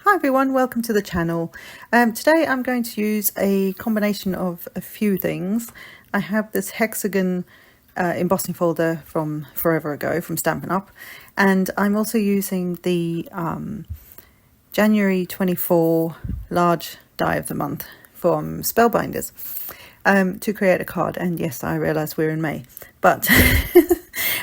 Hi everyone, welcome to the channel. Today I'm going to use a combination of a few things. I have this hexagon embossing folder from forever ago from Stampin' Up, and I'm also using the January 24 large die of the month from Spellbinders to create a card. And yes, I realise we're in May, but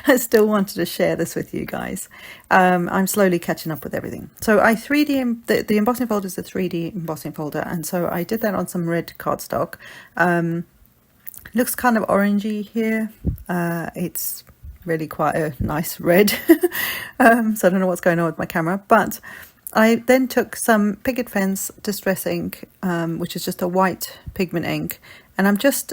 I still wanted to share this with you guys. I'm slowly catching up with everything. So I 3D, the embossing folder is a 3D embossing folder, and so I did that on some red cardstock. Looks kind of orangey here. It's really quite a nice red. So I don't know what's going on with my camera, but I then took some Picket Fence Distress ink, which is just a white pigment ink, and I'm just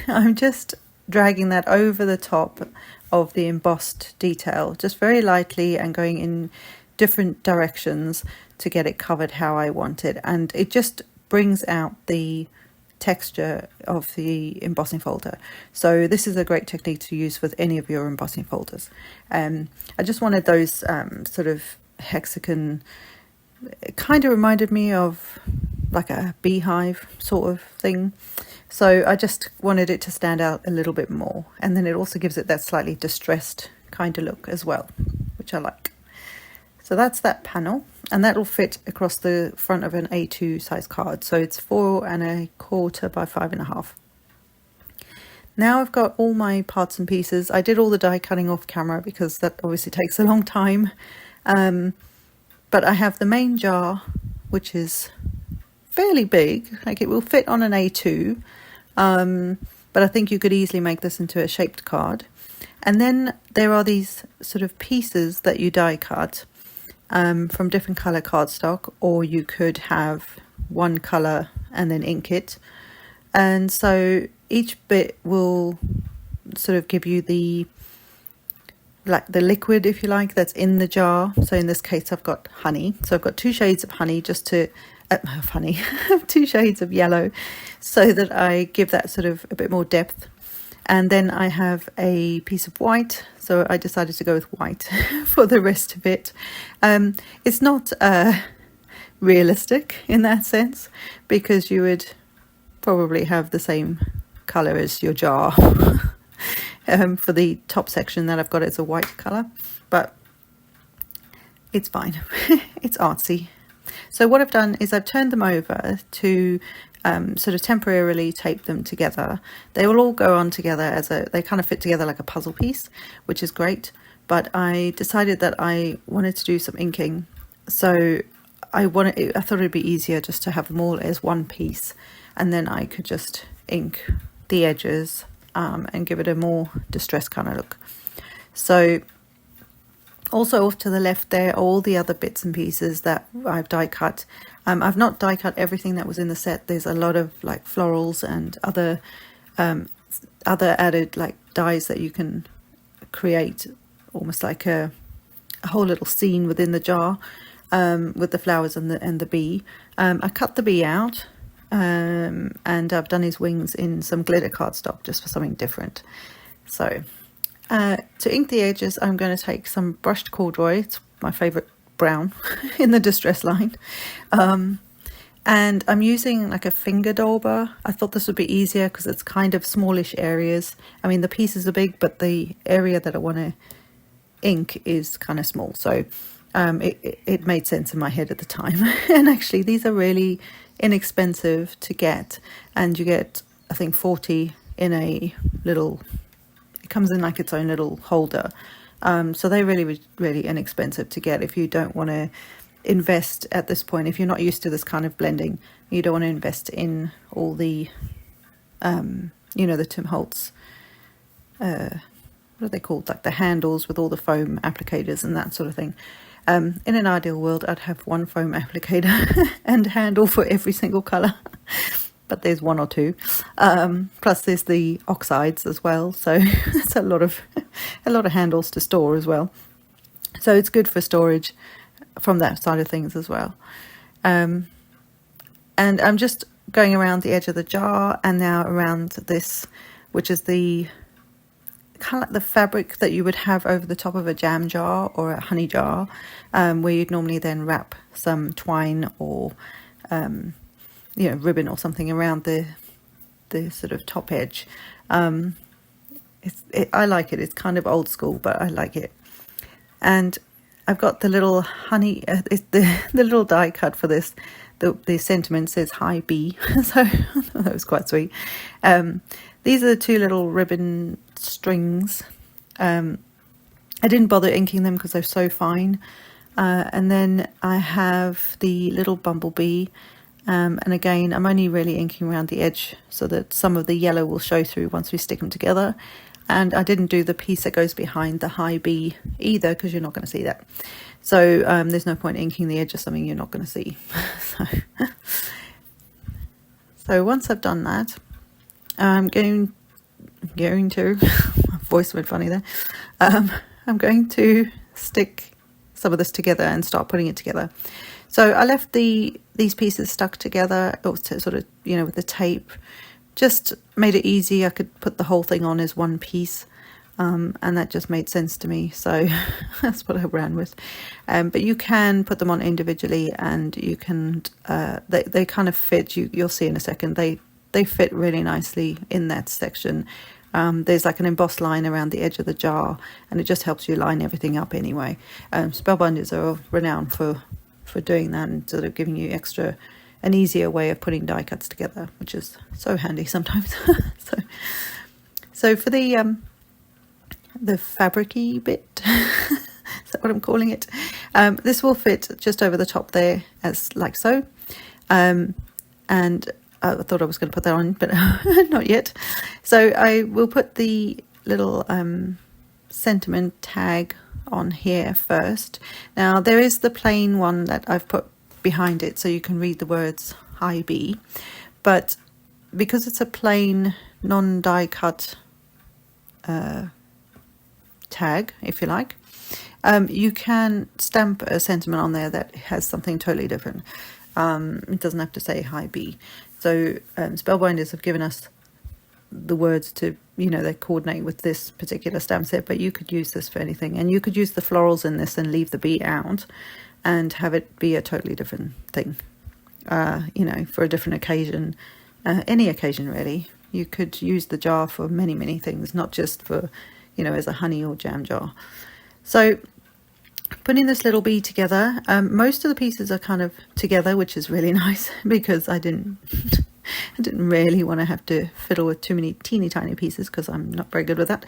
I'm just dragging that over the top of the embossed detail, just very lightly, and going in different directions to get it covered how I want it. And it just brings out the texture of the embossing folder. So this is a great technique to use with any of your embossing folders. I just wanted those sort of hexagon, it kind of reminded me of like a beehive sort of thing. So I just wanted it to stand out a little bit more, and then it also gives it that slightly distressed kind of look as well, which I like. So that's that panel, and that will fit across the front of an A2 size card. So it's 4¼ by 5½. Now I've got all my parts and pieces. I did all the die cutting off camera because that obviously takes a long time. But I have the main jar, which is fairly big, like it will fit on an A2, but I think you could easily make this into a shaped card. And then there are these sort of pieces that you die cut from different color cardstock, or you could have one color and then ink it. And so each bit will sort of give you the liquid, if you like, that's in the jar. So in this case I've got honey, so I've got 2 shades of honey, just to funny 2 shades of yellow, so that I give that sort of a bit more depth. And then I have a piece of white, so I decided to go with white for the rest of it. It's not realistic in that sense, because you would probably have the same color as your jar. For the top section that I've got, it's a white color, but it's fine. It's artsy. So what I've done is I've turned them over to sort of temporarily tape them together. They will all go on together they kind of fit together like a puzzle piece, which is great. But I decided that I wanted to do some inking, so I thought it'd be easier just to have them all as one piece, and then I could just ink the edges and give it a more distressed kind of look. So also off to the left there are all the other bits and pieces that I've die cut. I've not die cut everything that was in the set. There's a lot of like florals and other added like dies that you can create, almost like a whole little scene within the jar, with the flowers and the bee. I cut the bee out, and I've done his wings in some glitter cardstock just for something different. So to ink the edges, I'm going to take some brushed corduroy. It's my favorite brown in the distress line, and I'm using like a finger dauber. I thought this would be easier because it's kind of smallish areas. I mean, the pieces are big, but the area that I want to ink is kind of small, so it made sense in my head at the time. And actually these are really inexpensive to get, and you get, I think, 40 in a little, it comes in like its own little holder. So they're really inexpensive to get if you don't want to invest at this point. If you're not used to this kind of blending, you don't want to invest in all the the Tim Holtz, what are they called, like the handles with all the foam applicators and that sort of thing. In an ideal world, I'd have one foam applicator and handle for every single color, but there's 1 or 2. Plus there's the oxides as well, so it's a lot of handles to store as well. So it's good for storage from that side of things as well. And I'm just going around the edge of the jar, and now around this, which is the kind of like the fabric that you would have over the top of a jam jar or a honey jar, where you'd normally then wrap some twine or ribbon or something around the sort of top edge. I like it. It's kind of old school, but I like it. And I've got the little honey, the little die cut for this. The sentiment says "Hi B," so that was quite sweet. These are the two little ribbon strings. I didn't bother inking them because they're so fine. And then I have the little bumblebee. And again, I'm only really inking around the edge so that some of the yellow will show through once we stick them together. And I didn't do the piece that goes behind the high B either, because you're not going to see that. So there's no point inking the edge of something you're not going to see. So once I've done that, I'm going to, my voice went funny there. I'm going to stick some of this together and start putting it together. So I left these pieces stuck together, sort of, with the tape. Just made it easy. I could put the whole thing on as one piece, and that just made sense to me. So that's what I ran with. But you can put them on individually, and you can. They kind of fit. You'll see in a second. They fit really nicely in that section. There's like an embossed line around the edge of the jar, and it just helps you line everything up anyway. Spellbinders are renowned for doing that and sort of giving you an easier way of putting die cuts together, which is so handy sometimes. so for the fabricy bit, is that what I'm calling it? This will fit just over the top there, as like so. And I thought I was going to put that on, but not yet. So I will put the little sentiment tag on here first. Now there is the plain one that I've put behind it so you can read the words "Hi B," but because it's a plain non-die cut tag, if you like, you can stamp a sentiment on there that has something totally different. It doesn't have to say "Hi B." So Spellbinders have given us the words to, they coordinate with this particular stamp set, but you could use this for anything, and you could use the florals in this and leave the bee out and have it be a totally different thing, for a different occasion, any occasion really. You could use the jar for many things, not just for, as a honey or jam jar. So putting this little bee together, most of the pieces are kind of together, which is really nice because I didn't really want to have to fiddle with too many teeny tiny pieces because I'm not very good with that.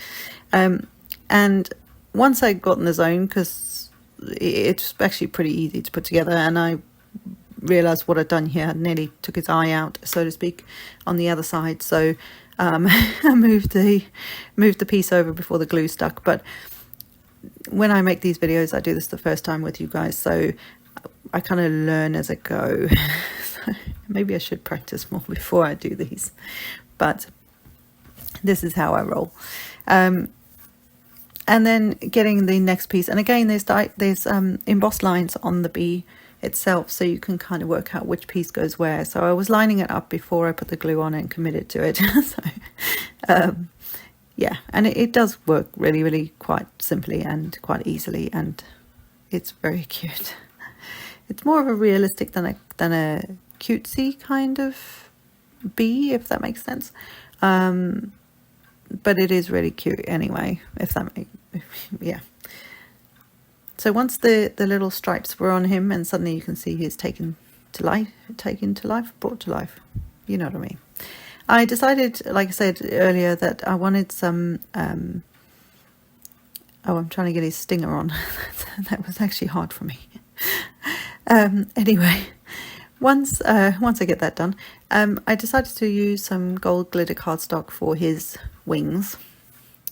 And once I got in the zone, because it's actually pretty easy to put together, and I realized what I'd done here, I nearly took his eye out, so to speak, on the other side. So I moved the piece over before the glue stuck. But when I make these videos, I do this the first time with you guys, so I kind of learn as I go. Maybe I should practice more before I do these, but this is how I roll. And then getting the next piece, and again there's embossed lines on the bee itself, so you can kind of work out which piece goes where. So I was lining it up before I put the glue on and committed to it. So yeah, and it does work really quite simply and quite easily, and it's very cute. It's more of a realistic than a cutesy kind of bee, if that makes sense. But it is really cute anyway, yeah. So once the little stripes were on him, and suddenly you can see he's brought to life. You know what I mean. I decided, like I said earlier, that I wanted some, I'm trying to get his stinger on. That was actually hard for me. Anyway, once I get that done, I decided to use some gold glitter cardstock for his wings.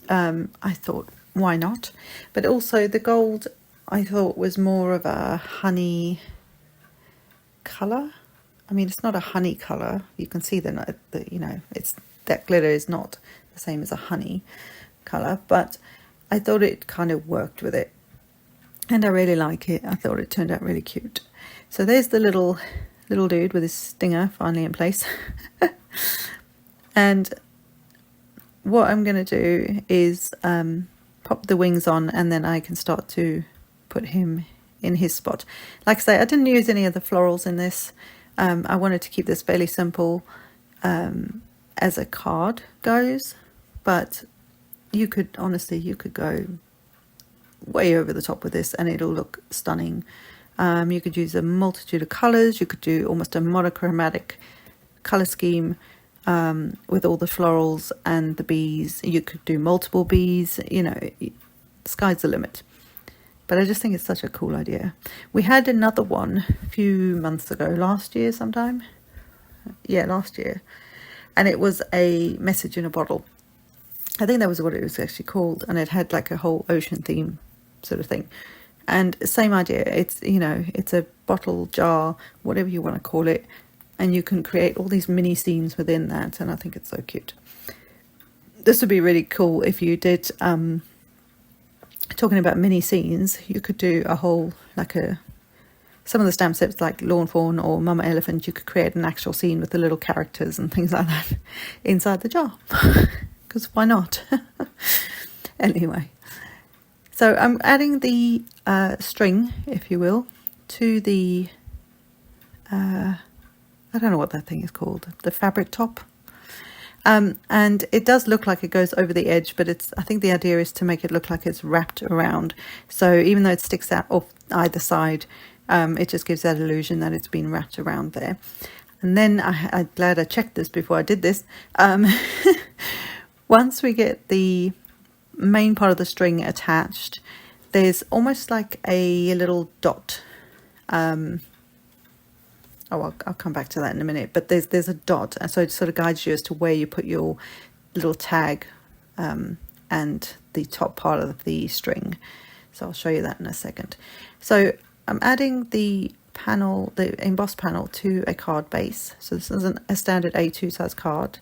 I thought, why not? But also the gold, I thought, was more of a honey colour. I mean, it's not a honey colour. You can see it's that glitter is not the same as a honey colour, but I thought it kind of worked with it, and I really like it. I thought it turned out really cute. So there's the little dude with his stinger finally in place. And what I'm going to do is pop the wings on, and then I can start to put him in his spot. Like I say, I didn't use any of the florals in this. I wanted to keep this fairly simple as a card goes, but you could go way over the top with this and it'll look stunning. You could use a multitude of colors. You could do almost a monochromatic color scheme with all the florals and the bees. You could do multiple bees, you know, sky's the limit. But I just think it's such a cool idea. We had another one a few months ago, last year sometime. Yeah, last year. And it was a message in a bottle. I think that was what it was actually called. And it had like a whole ocean theme sort of thing. And same idea. It's, you know, it's a bottle, jar, whatever you want to call it. And you can create all these mini scenes within that. And I think it's so cute. This would be really cool if you did... talking about mini scenes, you could do a whole, like some of the stamp sets like Lawn Fawn or Mama Elephant, you could create an actual scene with the little characters and things like that inside the jar, because why not? Anyway, so I'm adding the string, if you will, to the I don't know what that thing is called, the fabric top. And it does look like it goes over the edge, but I think the idea is to make it look like it's wrapped around. So even though it sticks out off either side, it just gives that illusion that it's been wrapped around there. And then I'm glad I checked this before I did this. Once we get the main part of the string attached, there's almost like a little dot. I'll come back to that in a minute, but there's a dot, and so it sort of guides you as to where you put your little tag and the top part of the string. So I'll show you that in a second. So I'm adding the panel, the embossed panel, to a card base. So this is a standard A2 size card,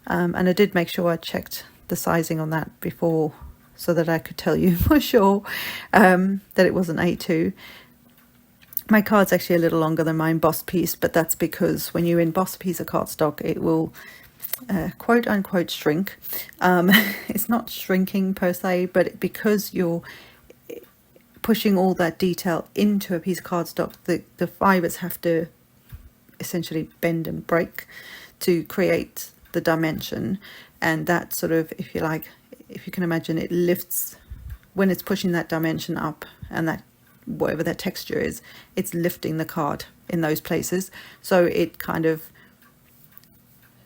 and I did make sure I checked the sizing on that before so that I could tell you for sure that it wasn't A2. My card's actually a little longer than my embossed piece, but that's because when you emboss a piece of cardstock, it will quote unquote shrink. It's not shrinking per se, but because you're pushing all that detail into a piece of cardstock, the fibers have to essentially bend and break to create the dimension. And that sort of, if you like, if you can imagine, it lifts when it's pushing that dimension up, and that whatever that texture is, it's lifting the card in those places, so it kind of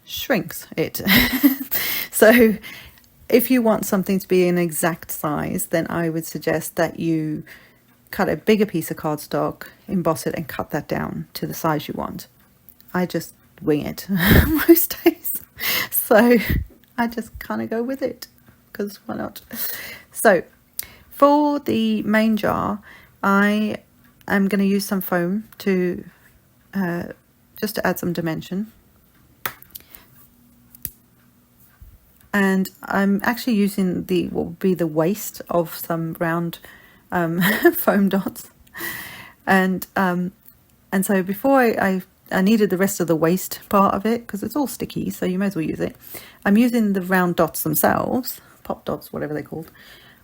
shrinks it. So if you want something to be an exact size, then I would suggest that you cut a bigger piece of cardstock, emboss it, and cut that down to the size you want. I just wing it most days, so I just kind of go with it, because why not? So for the main jar, I am going to use some foam to just to add some dimension, and I'm actually using what would be the waste of some round foam dots, and so before I needed the rest of the waste part of it, because it's all sticky, so you may as well use it. I'm using the round dots themselves, pop dots, whatever they're called,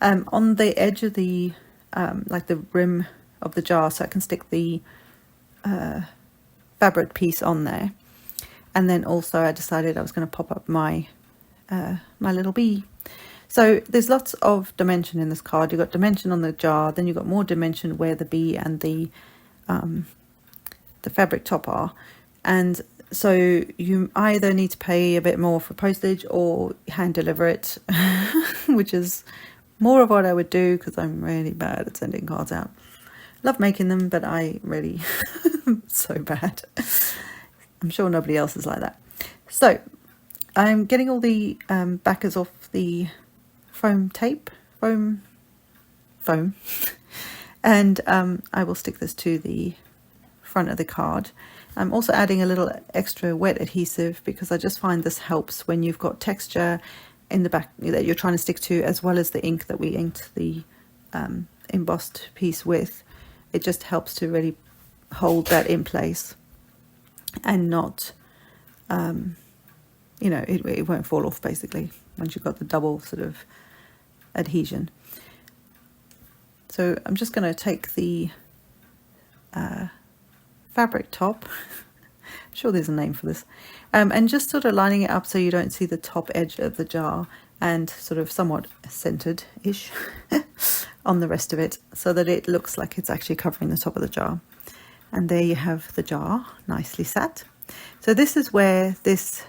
on the edge of the like the rim of the jar, so I can stick the fabric piece on there. And then also I decided I was going to pop up my my little bee. So there's lots of dimension in this card. You've got dimension on the jar, then you've got more dimension where the bee and the fabric top are. And so you either need to pay a bit more for postage or hand deliver it, which is more of what I would do, because I'm really bad at sending cards out. Love making them, but I really so bad. I'm sure nobody else is like that. So I'm getting all the backers off the foam tape, foam, and I will stick this to the front of the card. I'm also adding a little extra wet adhesive, because I just find this helps when you've got texture in the back that you're trying to stick to, as well as the ink that we inked the embossed piece with. It just helps to really hold that in place and not, you know, it won't fall off basically. once you've got the double sort of adhesion. So I'm just going to take the fabric top, I'm sure there's a name for this, and just sort of lining it up so you don't see the top edge of the jar, and sort of somewhat centered-ish on the rest of it, so that it looks like it's actually covering the top of the jar. And there you have the jar, nicely sat. So this is where this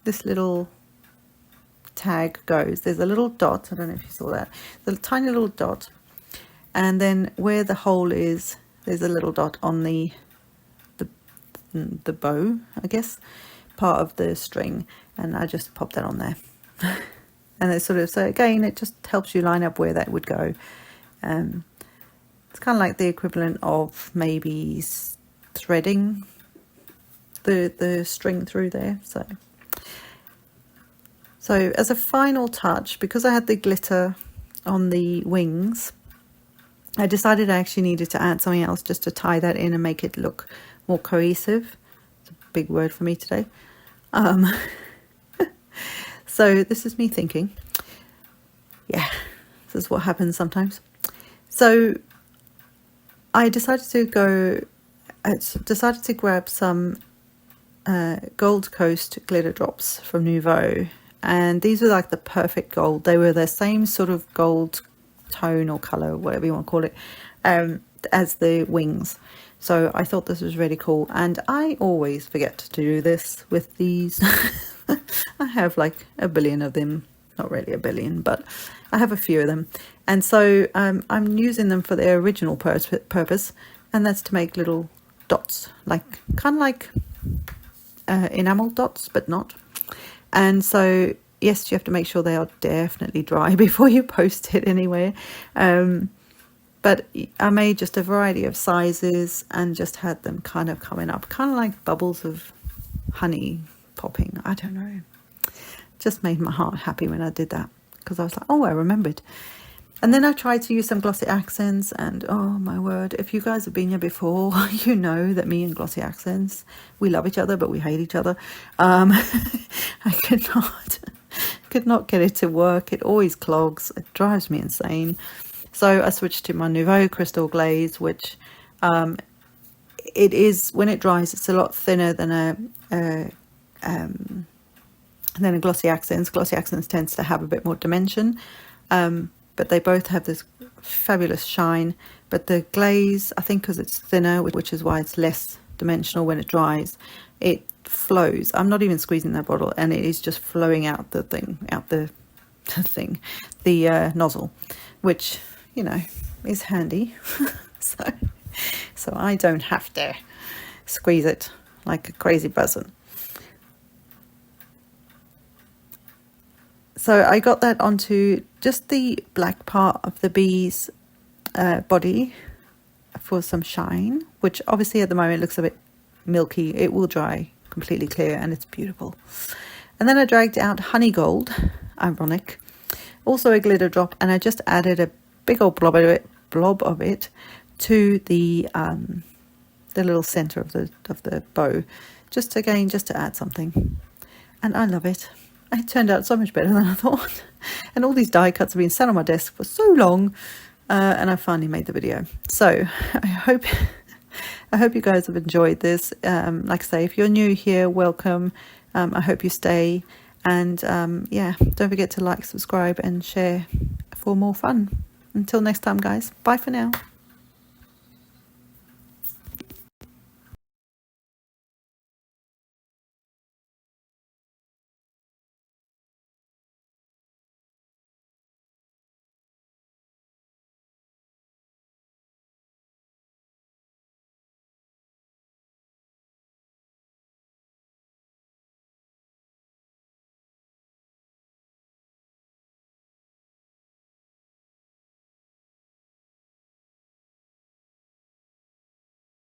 this little tag goes. There's a little dot, I don't know if you saw that, the tiny little dot, and then where the hole is, there's a little dot on the bow, I guess, part of the string, and I just popped that on there. And it's sort of, so again, it just helps you line up where that would go. It's kind of like the equivalent of maybe threading the string through there. So as a final touch, because I had the glitter on the wings, I decided I actually needed to add something else just to tie that in and make it look more cohesive. It's a big word for me today. So this is me thinking. Yeah, this is what happens sometimes. So I decided to grab some Gold Coast glitter drops from Nouveau, and these were like the perfect gold. They were the same sort of gold tone or color, whatever you want to call it, as the wings. So I thought this was really cool, and I always forget to do this with these. I have like a billion of them, not really a billion, but I have a few of them, and so I'm using them for their original purpose, and that's to make little dots, like kind of like enamel dots, but not. And so yes, you have to make sure they are definitely dry before you post it anywhere. But I made just a variety of sizes and just had them kind of coming up, kind of like bubbles of honey popping. I don't know, just made my heart happy when I did that, because I was like, oh, I remembered. And then I tried to use some glossy accents, and oh my word, if you guys have been here before, you know that me and glossy accents, we love each other, but we hate each other. I could not get it to work. It always clogs. It drives me insane. So I switched to my Nouveau Crystal Glaze, which it is, when it dries, it's a lot thinner than a glossy accents. Glossy accents tends to have a bit more dimension, but they both have this fabulous shine. But the glaze, I think because it's thinner, which is why it's less dimensional when it dries, it flows. I'm not even squeezing that bottle, and it is just flowing out the nozzle, which, you know, is handy. so I don't have to squeeze it like a crazy person. So I got that onto just the black part of the bee's body for some shine, which obviously at the moment looks a bit milky. It will dry completely clear, and it's beautiful. And then I dragged out Honey Gold, ironic, also a glitter drop, and I just added a big old blob of it to the little center of the bow, just to add something. And I love it. It turned out so much better than I thought. And all these die cuts have been sat on my desk for so long, and I finally made the video. So I hope you guys have enjoyed this. Like I say, if you're new here, welcome. I hope you stay. And yeah, don't forget to like, subscribe, and share for more fun. Until next time, guys. Bye for now.